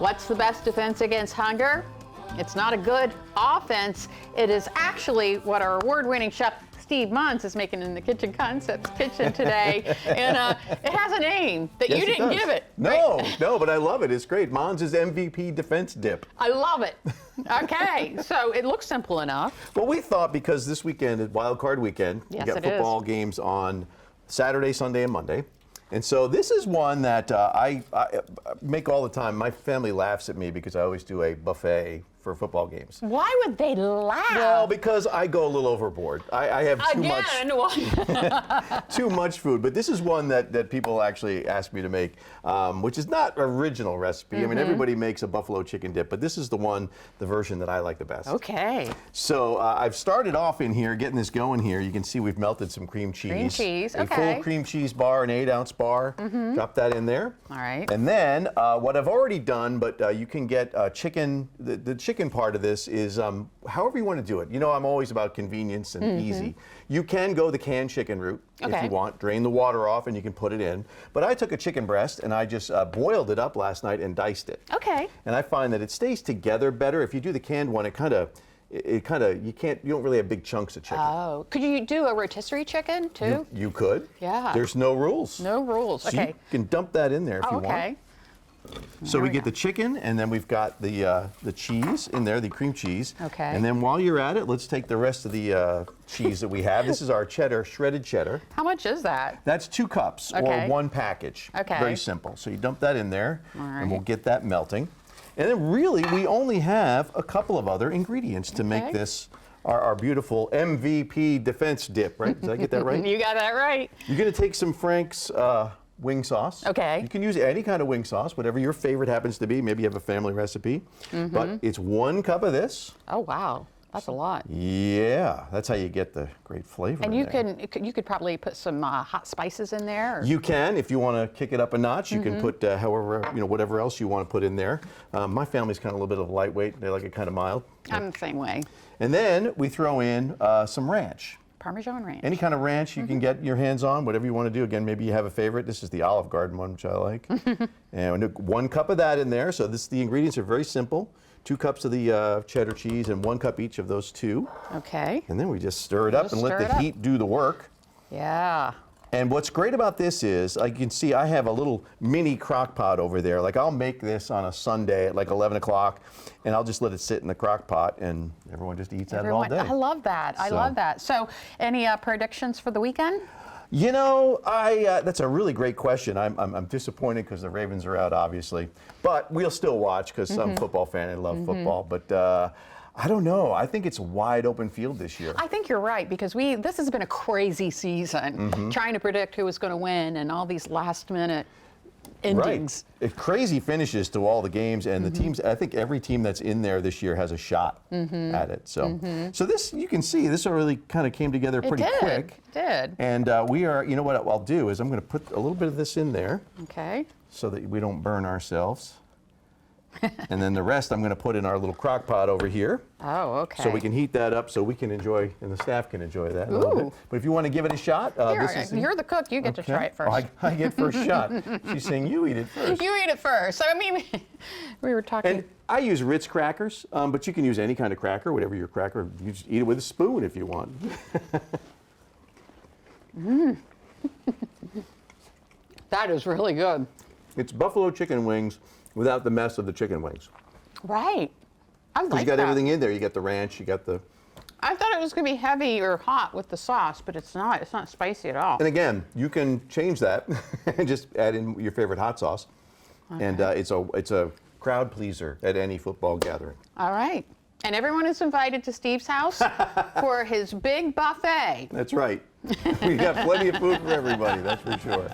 What's the best defense against hunger? It's not a good offense. It is actually what our award-winning chef Steve Monz is making in the Kitchen Concepts kitchen today. And it has a name that you didn't give it. No, right? no, but I love it. It's great. Monz's MVP defense dip. I love it. Okay, so it looks simple enough. Well, we thought because this weekend is Wild Card Weekend, Yes, you got it is. football games on Saturday, Sunday, and Monday. And so this is one that I make all the time. My family laughs at me because I always do a buffet for football games. Why would they laugh? Well, because I go a little overboard. I have too much food. But this is one that people actually ask me to make, which is not original recipe. I mean, everybody makes a buffalo chicken dip, but this is the version that I like the best. Okay. So I've started off in here, getting this going here. You can see we've melted some cream cheese. Cream cheese, A okay. full cream cheese bar, an 8-ounce bar. Drop that in there. All right. And then what I've already done, but you can get chicken, the chicken part of this is however you want to do it. You know, I'm always about convenience and easy. You can go the canned chicken route if you want. Drain the water off and you can put it in. Don't I took a chicken breast and I just boiled it up last night and diced it. Okay. And I find that it stays together better. If you do the canned one, you don't really have big chunks of chicken. Oh, could you do a rotisserie chicken too? You could. Yeah. There's no rules. No rules. So Okay. you can dump that in there if you want. Okay. So we get the chicken, and then we've got the cheese in there, the cream cheese. Okay. And then while you're at it, let's take the rest of the cheese that we have. This is our cheddar, shredded cheddar. How much is that? That's 2 cups Okay. or 1 package. Okay. Very simple. So you dump that in there, All right. and we'll get that melting. And then really, we only have a couple of other ingredients to make this our beautiful MVP defense dip, right? Did I get that right? You got that right. You're going to take some Frank's wing sauce. Okay. You can use any kind of wing sauce, whatever your favorite happens to be. Maybe you have a family recipe. But it's 1 cup of this. Oh wow, that's a lot. Yeah, that's how you get the great flavor. And in you there. you could probably put some hot spices in there. Or? You can, if you want to kick it up a notch. You can put whatever else you want to put in there. My family's kind of a little bit of lightweight. They like it kind of mild. I'm the same way. And then we throw in some ranch. Parmesan ranch. Any kind of ranch you can get your hands on, whatever you want to do. Again, maybe you have a favorite. This is the Olive Garden one, which I like. And 1 cup of that in there. So the ingredients are very simple. 2 cups of the cheddar cheese and 1 cup each of those 2. Okay. And then we just stir it up and let the heat do the work. Yeah. And what's great about this is, like you can see, I have a little mini crock pot over there. Like I'll make this on a Sunday at like 11 o'clock, and I'll just let it sit in the crock pot, and everyone just eats at it all day. I love that. I love that. So, any predictions for the weekend? You know, that's a really great question. I'm disappointed because the Ravens are out, obviously, but we'll still watch because I'm a football fan. I love football, but. I don't know. I think it's a wide open field this year. I think you're right because this has been a crazy season trying to predict who was going to win and all these last minute endings. Right. Crazy finishes to all the games, and the teams. I think every team that's in there this year has a shot at it. So, so this you can see this really kind of came together pretty quick. It did. And we are. You know what I'll do is I'm going to put a little bit of this in there. Okay. So that we don't burn ourselves. And then the rest I'm going to put in our little crock pot over here. Oh, okay. So we can heat that up so we can enjoy, and the staff can enjoy that a little bit. But if you want to give it a shot, you're the cook. You get to try it first. Oh, I get first shot. She's saying you eat it first. You eat it first. I mean, we were talking. And I use Ritz crackers, but you can use any kind of cracker, whatever your cracker. You just eat it with a spoon if you want. That is really good. It's buffalo chicken wings without the mess of the chicken wings. Right. I like that. You got everything in there. You got the ranch, you got the... I thought it was going to be heavy or hot with the sauce, but it's not. It's not spicy at all. And again, you can change that and just add in your favorite hot sauce. Okay. And it's a crowd pleaser at any football gathering. All right. And everyone is invited to Steve's house for his big buffet. That's right. We got plenty of food for everybody, that's for sure.